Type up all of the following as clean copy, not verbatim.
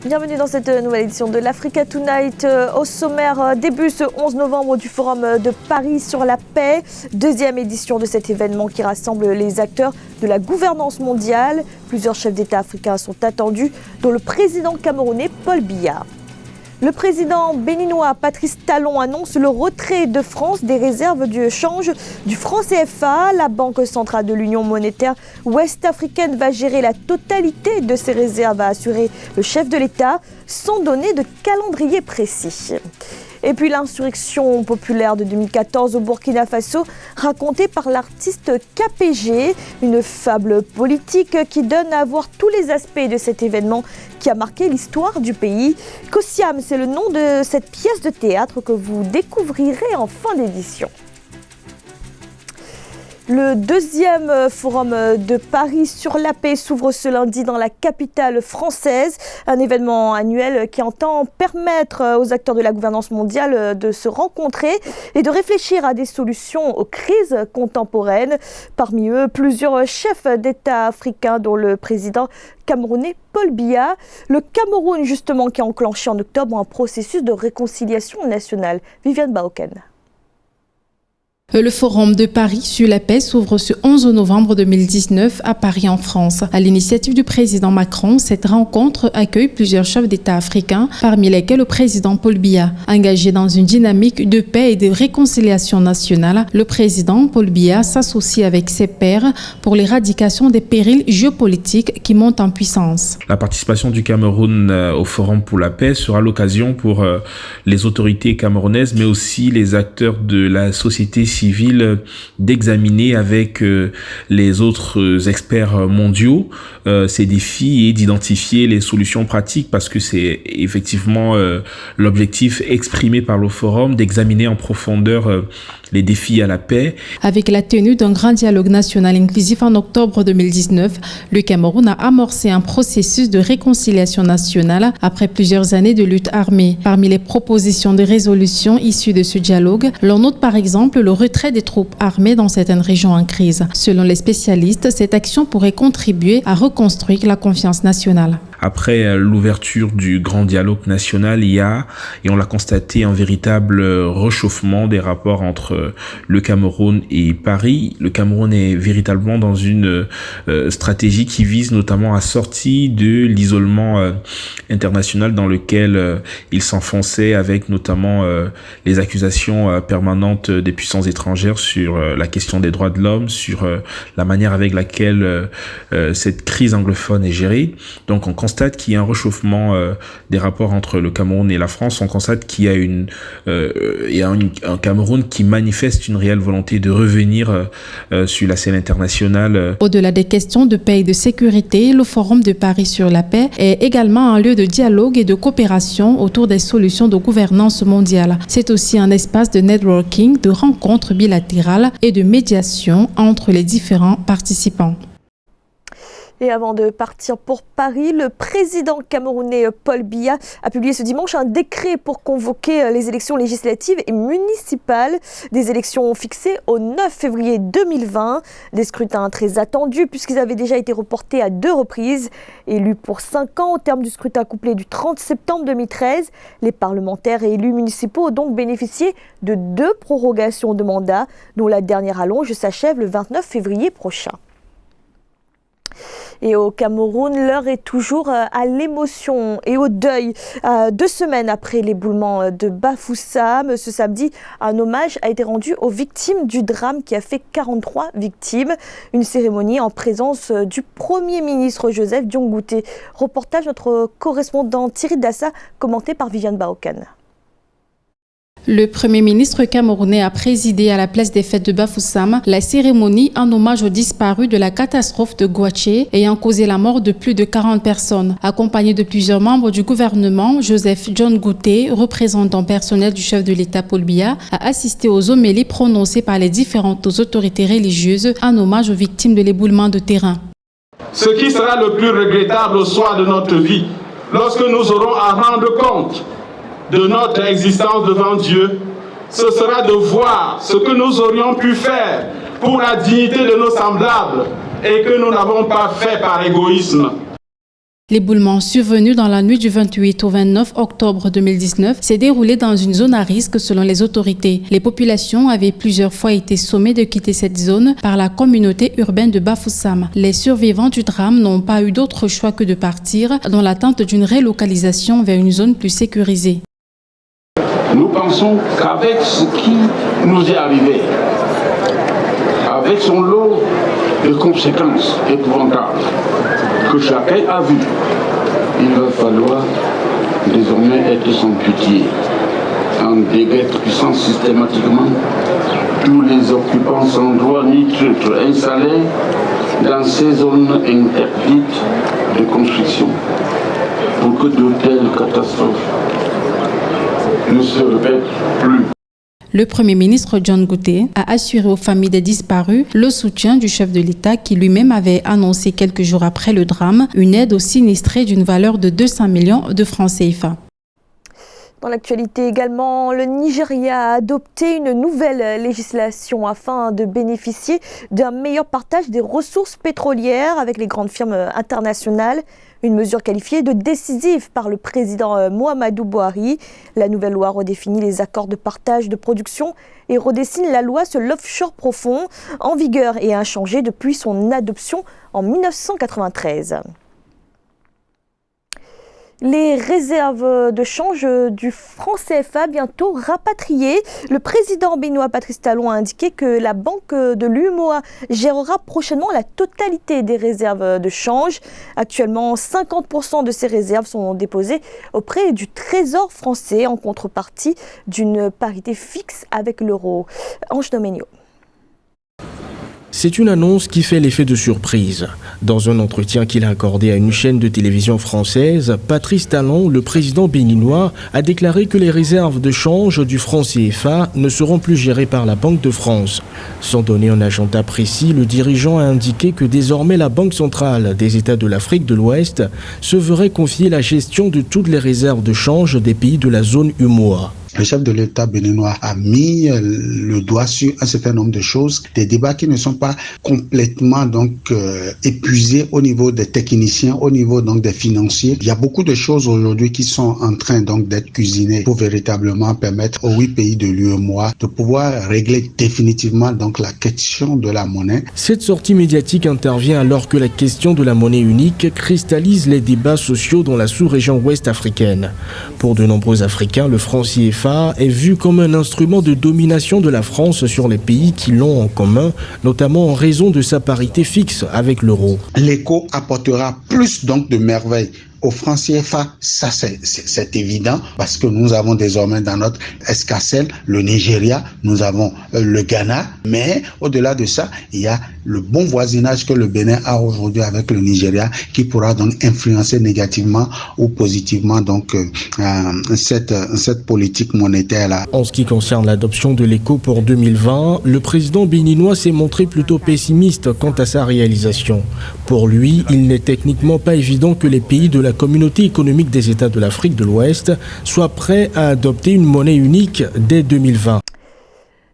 Bienvenue dans cette nouvelle édition de l'Africa Tonight. Au sommaire, début ce 11 novembre du Forum de Paris sur la paix. Deuxième édition de cet événement qui rassemble les acteurs de la gouvernance mondiale. Plusieurs chefs d'État africains sont attendus, dont le président camerounais Paul Biya. Le président béninois Patrice Talon annonce le retrait de France des réserves du change du franc CFA. La Banque centrale de l'Union monétaire ouest-africaine va gérer la totalité de ces réserves, a assuré le chef de l'État, sans donner de calendrier précis. Et puis l'insurrection populaire de 2014 au Burkina Faso, racontée par l'artiste KPG, une fable politique qui donne à voir tous les aspects de cet événement qui a marqué l'histoire du pays. Kosiam, c'est le nom de cette pièce de théâtre que vous découvrirez en fin d'édition. Le deuxième forum de Paris sur la paix s'ouvre ce lundi dans la capitale française. Un événement annuel qui entend permettre aux acteurs de la gouvernance mondiale de se rencontrer et de réfléchir à des solutions aux crises contemporaines. Parmi eux, plusieurs chefs d'État africains, dont le président camerounais Paul Biya. Le Cameroun, justement, qui a enclenché en octobre un processus de réconciliation nationale. Viviane Baoken. Le Forum de Paris sur la paix s'ouvre ce 11 novembre 2019 à Paris en France. À l'initiative du président Macron, cette rencontre accueille plusieurs chefs d'État africains, parmi lesquels le président Paul Biya. Engagé dans une dynamique de paix et de réconciliation nationale, le président Paul Biya s'associe avec ses pairs pour l'éradication des périls géopolitiques qui montent en puissance. La participation du Cameroun au Forum pour la paix sera l'occasion pour les autorités camerounaises, mais aussi les acteurs de la société civile d'examiner avec les autres experts mondiaux ces défis et d'identifier les solutions pratiques, parce que c'est effectivement l'objectif exprimé par le forum d'examiner en profondeur les défis à la paix. Avec la tenue d'un grand dialogue national inclusif en octobre 2019, le Cameroun a amorcé un processus de réconciliation nationale après plusieurs années de lutte armée. Parmi les propositions de résolution issues de ce dialogue, l'on note par exemple le retrait des troupes armées dans certaines régions en crise. Selon les spécialistes, cette action pourrait contribuer à reconstruire la confiance nationale. Après l'ouverture du grand dialogue national, il y a, et on l'a constaté, un véritable réchauffement des rapports entre le Cameroun et Paris. Le Cameroun est véritablement dans une stratégie qui vise notamment à sortir de l'isolement international dans lequel il s'enfonçait, avec notamment les accusations permanentes des puissances étrangères sur la question des droits de l'homme, sur la manière avec laquelle cette crise anglophone est gérée. Donc on constate qu'il y a un réchauffement des rapports entre le Cameroun et la France. On constate qu'il y a un Cameroun qui manifeste une réelle volonté de revenir sur la scène internationale. Au-delà des questions de paix et de sécurité, le Forum de Paris sur la paix est également un lieu de dialogue et de coopération autour des solutions de gouvernance mondiale. C'est aussi un espace de networking, de rencontres bilatérales et de médiation entre les différents participants. Et avant de partir pour Paris, le président camerounais Paul Biya a publié ce dimanche un décret pour convoquer les élections législatives et municipales, des élections fixées au 9 février 2020. Des scrutins très attendus puisqu'ils avaient déjà été reportés à 2 reprises. Élus pour 5 ans au terme du scrutin couplé du 30 septembre 2013, les parlementaires et élus municipaux ont donc bénéficié de 2 prorogations de mandat, dont la dernière allonge s'achève le 29 février prochain. Et au Cameroun, l'heure est toujours à l'émotion et au deuil. 2 semaines après l'éboulement de Bafoussam, ce samedi, un hommage a été rendu aux victimes du drame qui a fait 43 victimes. Une cérémonie en présence du Premier ministre Joseph Diongouté. Reportage notre correspondant Thierry Dassa, commenté par Viviane Baoken. Le Premier ministre camerounais a présidé à la place des fêtes de Bafoussam la cérémonie en hommage aux disparus de la catastrophe de Goaché ayant causé la mort de plus de 40 personnes. Accompagné de plusieurs membres du gouvernement, Joseph Diongouté, représentant personnel du chef de l'État Paul Biya, a assisté aux homélies prononcées par les différentes autorités religieuses en hommage aux victimes de l'éboulement de terrain. Ce qui sera le plus regrettable au soir de notre vie, lorsque nous aurons à rendre compte de notre existence devant Dieu, ce sera de voir ce que nous aurions pu faire pour la dignité de nos semblables et que nous n'avons pas fait par égoïsme. L'éboulement survenu dans la nuit du 28 au 29 octobre 2019 s'est déroulé dans une zone à risque selon les autorités. Les populations avaient plusieurs fois été sommées de quitter cette zone par la communauté urbaine de Bafoussam. Les survivants du drame n'ont pas eu d'autre choix que de partir dans l'attente d'une relocalisation vers une zone plus sécurisée. Nous pensons qu'avec ce qui nous est arrivé, avec son lot de conséquences épouvantables que chacun a vu, il va falloir désormais être sans pitié, en déguerpissant systématiquement tous les occupants sans droit ni titre installés dans ces zones interdites de construction, pour que de telles catastrophes ne se répètent plus. Le Premier ministre John Gouté a assuré aux familles des disparus le soutien du chef de l'État qui lui-même avait annoncé quelques jours après le drame une aide aux sinistrés d'une valeur de 200 millions de francs CFA. Dans l'actualité également, le Nigeria a adopté une nouvelle législation afin de bénéficier d'un meilleur partage des ressources pétrolières avec les grandes firmes internationales. Une mesure qualifiée de décisive par le président Muhammadu Buhari. La nouvelle loi redéfinit les accords de partage de production et redessine la loi sur l'offshore profond, en vigueur et inchangée depuis son adoption en 1993. Les réserves de change du franc CFA bientôt rapatriées. Le président béninois Patrice Talon a indiqué que la banque de l'UEMOA gérera prochainement la totalité des réserves de change. Actuellement, 50% de ces réserves sont déposées auprès du Trésor français en contrepartie d'une parité fixe avec l'euro. Ange Domenio. C'est une annonce qui fait l'effet de surprise. Dans un entretien qu'il a accordé à une chaîne de télévision française, Patrice Talon, le président béninois, a déclaré que les réserves de change du franc CFA ne seront plus gérées par la Banque de France. Sans donner un agenda précis, le dirigeant a indiqué que désormais la Banque centrale des États de l'Afrique de l'Ouest se verrait confier la gestion de toutes les réserves de change des pays de la zone UEMOA. Le chef de l'État béninois a mis le doigt sur un certain nombre de choses, des débats qui ne sont pas complètement épuisés au niveau des techniciens, au niveau des financiers. Il y a beaucoup de choses aujourd'hui qui sont en train d'être cuisinées pour véritablement permettre aux 8 pays de l'UEMOA de pouvoir régler définitivement la question de la monnaie. Cette sortie médiatique intervient alors que la question de la monnaie unique cristallise les débats sociaux dans la sous-région ouest africaine. Pour de nombreux Africains, le franc CFA est vu comme un instrument de domination de la France sur les pays qui l'ont en commun, notamment en raison de sa parité fixe avec l'euro. L'éco apportera plus de merveilles au franc CFA, ça c'est évident parce que nous avons désormais dans notre escarcelle le Nigeria, nous avons le Ghana, mais au-delà de ça, il y a le bon voisinage que le Bénin a aujourd'hui avec le Nigeria qui pourra influencer négativement ou positivement cette politique monétaire-là. En ce qui concerne l'adoption de l'éco pour 2020, le président béninois s'est montré plutôt pessimiste quant à sa réalisation. Pour lui, il n'est techniquement pas évident que les pays de la communauté économique des États de l'Afrique de l'Ouest soient prêts à adopter une monnaie unique dès 2020.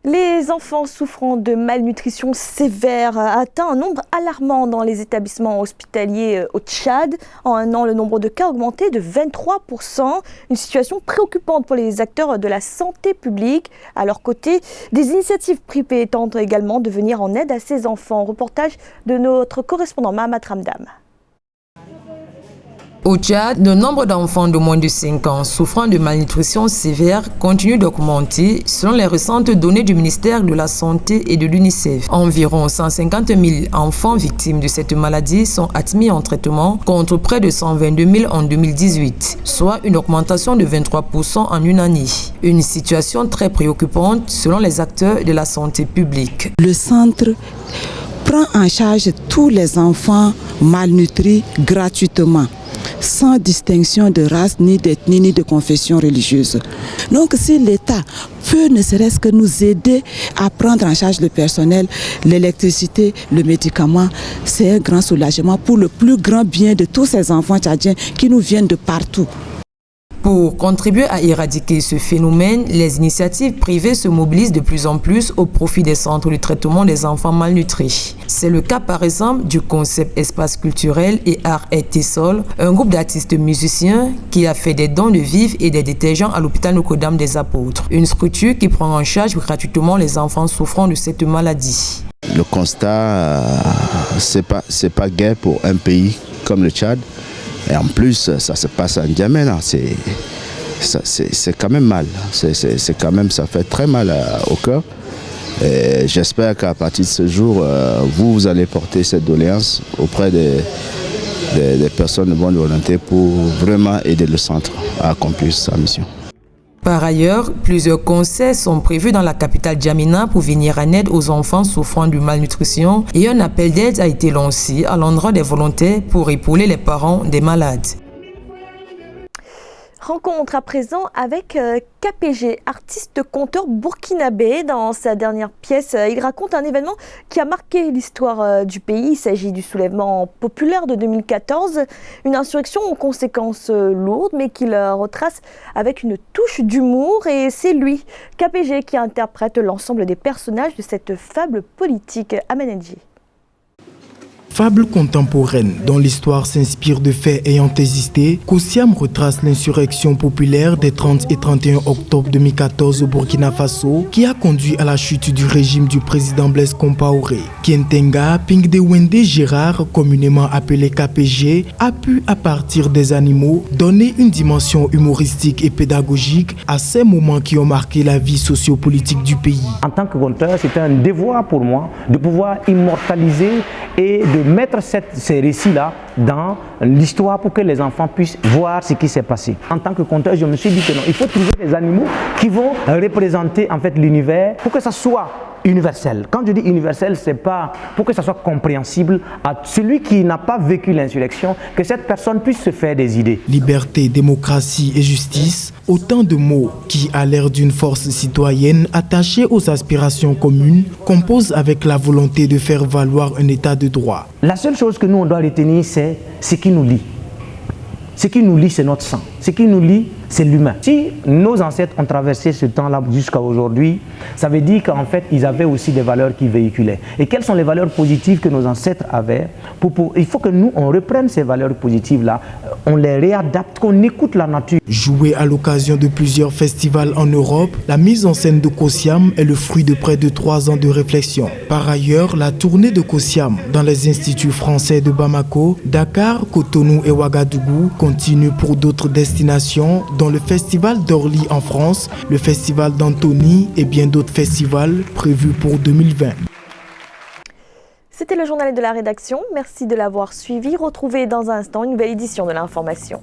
Les enfants souffrant de malnutrition sévère atteint un nombre alarmant dans les établissements hospitaliers au Tchad. En un an, le nombre de cas a augmenté de 23%. Une situation préoccupante pour les acteurs de la santé publique. À leur côté, des initiatives privées tentent également de venir en aide à ces enfants. Reportage de notre correspondant Mahamat Ramdam. Au Tchad, le nombre d'enfants de moins de 5 ans souffrant de malnutrition sévère continue d'augmenter selon les récentes données du ministère de la Santé et de l'UNICEF. Environ 150 000 enfants victimes de cette maladie sont admis en traitement contre près de 122 000 en 2018, soit une augmentation de 23% en une année. Une situation très préoccupante selon les acteurs de la santé publique. Le centre prend en charge tous les enfants malnutris gratuitement, sans distinction de race, ni d'ethnie, ni de confession religieuse. Donc si l'État peut ne serait-ce que nous aider à prendre en charge le personnel, l'électricité, le médicament, c'est un grand soulagement pour le plus grand bien de tous ces enfants tchadiens qui nous viennent de partout. Pour contribuer à éradiquer ce phénomène, les initiatives privées se mobilisent de plus en plus au profit des centres de traitement des enfants malnutris. C'est le cas par exemple du concept Espace culturel et art et Tessol, un groupe d'artistes musiciens qui a fait des dons de vivres et des détergents à l'hôpital Notre-Dame des Apôtres, une structure qui prend en charge gratuitement les enfants souffrant de cette maladie. Le constat, c'est pas gai pour un pays comme le Tchad. Et en plus, ça se passe en N'Djamena, c'est quand même mal. C'est quand même, ça fait très mal au cœur. J'espère qu'à partir de ce jour, vous allez porter cette doléance auprès des personnes de bonne volonté pour vraiment aider le centre à accomplir sa mission. Par ailleurs, plusieurs concerts sont prévus dans la capitale N'Djamena pour venir en aide aux enfants souffrant de malnutrition et un appel d'aide a été lancé à l'endroit des volontaires pour épauler les parents des malades. Rencontre à présent avec KPG, artiste-conteur burkinabé. Dans sa dernière pièce, il raconte un événement qui a marqué l'histoire du pays. Il s'agit du soulèvement populaire de 2014, une insurrection aux conséquences lourdes, mais qu'il retrace avec une touche d'humour. Et c'est lui, KPG, qui interprète l'ensemble des personnages de cette fable politique. Amenedji. Fable contemporaine dont l'histoire s'inspire de faits ayant existé, Kosiam retrace l'insurrection populaire des 30 et 31 octobre 2014 au Burkina Faso qui a conduit à la chute du régime du président Blaise Compaoré. Kientenga Pingdewende Gérard, communément appelé KPG, a pu, à partir des animaux, donner une dimension humoristique et pédagogique à ces moments qui ont marqué la vie sociopolitique du pays. En tant que conteur, c'était un devoir pour moi de pouvoir immortaliser et de mettre ces récits-là dans l'histoire pour que les enfants puissent voir ce qui s'est passé. En tant que conteur, je me suis dit que non, il faut trouver des animaux qui vont représenter en fait l'univers pour que ça soit universel. Quand je dis universel, c'est pas pour que ça soit compréhensible à celui qui n'a pas vécu l'insurrection, que cette personne puisse se faire des idées. Liberté, démocratie et justice, autant de mots qui, à l'ère d'une force citoyenne attachée aux aspirations communes, composent avec la volonté de faire valoir un état de droit. La seule chose que nous on doit retenir, c'est ce qui nous lie. Ce qui nous lie, c'est notre sang. Ce qui nous lie, c'est l'humain. Si nos ancêtres ont traversé ce temps-là jusqu'à aujourd'hui, ça veut dire qu'en fait, ils avaient aussi des valeurs qu'ils véhiculaient. Et quelles sont les valeurs positives que nos ancêtres avaient? Il faut que nous, on reprenne ces valeurs positives-là, on les réadapte, qu'on écoute la nature. Jouée à l'occasion de plusieurs festivals en Europe, la mise en scène de Kosiam est le fruit de près de 3 ans de réflexion. Par ailleurs, la tournée de Kosiam dans les instituts français de Bamako, Dakar, Cotonou et Ouagadougou continue pour d'autres destinations, dont le festival d'Orly en France, le festival d'Antony et bien d'autres festivals prévus pour 2020. C'était le journal de la rédaction. Merci de l'avoir suivi. Retrouvez dans un instant une nouvelle édition de l'information.